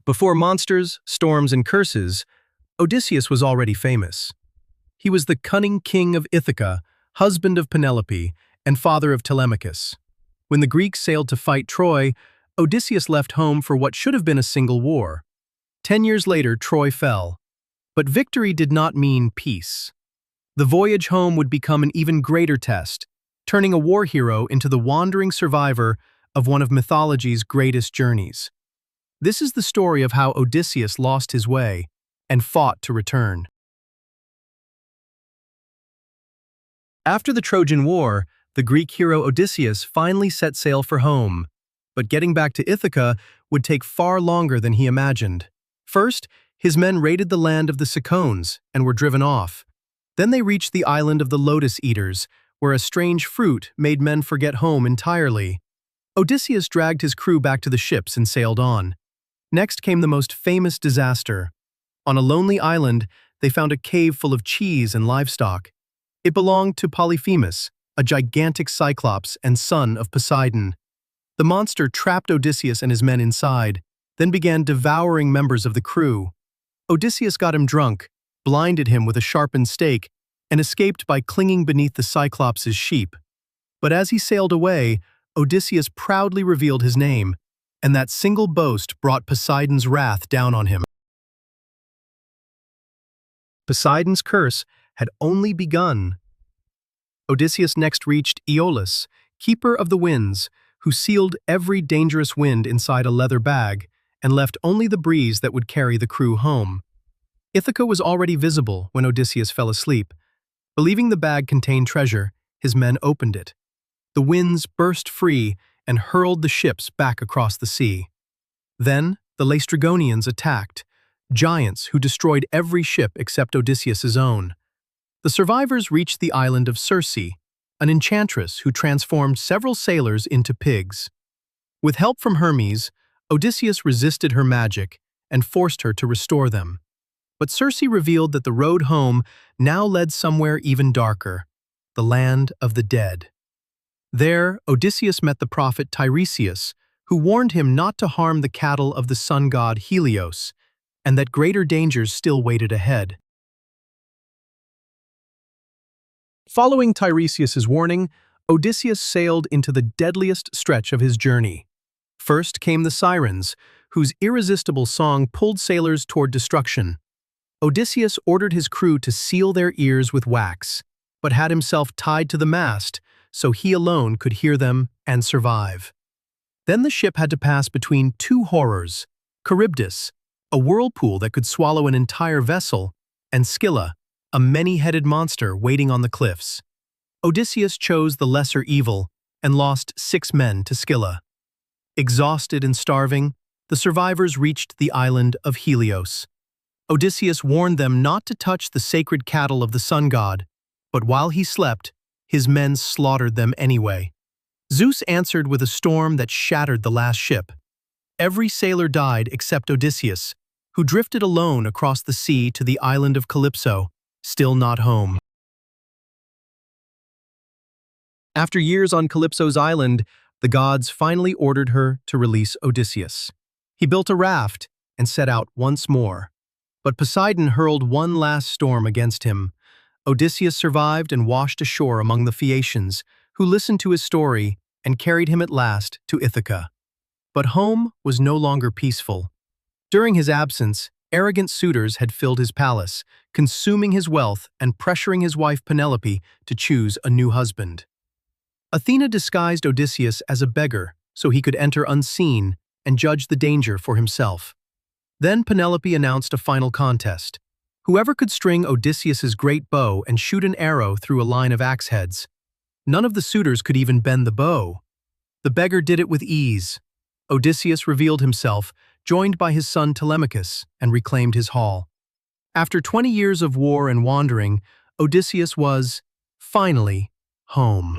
Before monsters, storms, and curses, Odysseus was already famous. He was the cunning king of Ithaca, husband of Penelope, and father of Telemachus. When the Greeks sailed to fight Troy, Odysseus left home for what should have been a single war. 10 years later, Troy fell. But victory did not mean peace. The voyage home would become an even greater test, turning a war hero into the wandering survivor of one of mythology's greatest journeys. This is the story of how Odysseus lost his way and fought to return. After the Trojan War, the Greek hero Odysseus finally set sail for home. But getting back to Ithaca would take far longer than he imagined. First, his men raided the land of the Cicons and were driven off. Then they reached the island of the Lotus Eaters, where a strange fruit made men forget home entirely. Odysseus dragged his crew back to the ships and sailed on. Next came the most famous disaster. On a lonely island, they found a cave full of cheese and livestock. It belonged to Polyphemus, a gigantic cyclops and son of Poseidon. The monster trapped Odysseus and his men inside, then began devouring members of the crew. Odysseus got him drunk, blinded him with a sharpened stake, and escaped by clinging beneath the cyclops' sheep. But as he sailed away, Odysseus proudly revealed his name, and that single boast brought Poseidon's wrath down on him. Poseidon's curse had only begun. Odysseus next reached Aeolus, keeper of the winds, who sealed every dangerous wind inside a leather bag and left only the breeze that would carry the crew home. Ithaca was already visible when Odysseus fell asleep. Believing the bag contained treasure, his men opened it. The winds burst free and hurled the ships back across the sea. Then the Laestrygonians attacked, giants who destroyed every ship except Odysseus's own. The survivors reached the island of Circe, an enchantress who transformed several sailors into pigs. With help from Hermes, Odysseus resisted her magic and forced her to restore them. But Circe revealed that the road home now led somewhere even darker, the land of the dead. There, Odysseus met the prophet Tiresias, who warned him not to harm the cattle of the sun god Helios, and that greater dangers still waited ahead. Following Tiresias's warning, Odysseus sailed into the deadliest stretch of his journey. First came the Sirens, whose irresistible song pulled sailors toward destruction. Odysseus ordered his crew to seal their ears with wax, but had himself tied to the mast so he alone could hear them and survive. Then the ship had to pass between two horrors, Charybdis, a whirlpool that could swallow an entire vessel, and Scylla, a many-headed monster waiting on the cliffs. Odysseus chose the lesser evil and lost 6 men to Scylla. Exhausted and starving, the survivors reached the island of Helios. Odysseus warned them not to touch the sacred cattle of the sun god, but while he slept, his men slaughtered them anyway. Zeus answered with a storm that shattered the last ship. Every sailor died except Odysseus, who drifted alone across the sea to the island of Calypso, still not home. After years on Calypso's island, the gods finally ordered her to release Odysseus. He built a raft and set out once more. But Poseidon hurled one last storm against him. Odysseus survived and washed ashore among the Phaeacians, who listened to his story and carried him at last to Ithaca. But home was no longer peaceful. During his absence, arrogant suitors had filled his palace, consuming his wealth and pressuring his wife Penelope to choose a new husband. Athena disguised Odysseus as a beggar so he could enter unseen and judge the danger for himself. Then Penelope announced a final contest. Whoever could string Odysseus's great bow and shoot an arrow through a line of axe heads. None of the suitors could even bend the bow. The beggar did it with ease. Odysseus revealed himself, joined by his son Telemachus, and reclaimed his hall. After 20 years of war and wandering, Odysseus was, finally, home.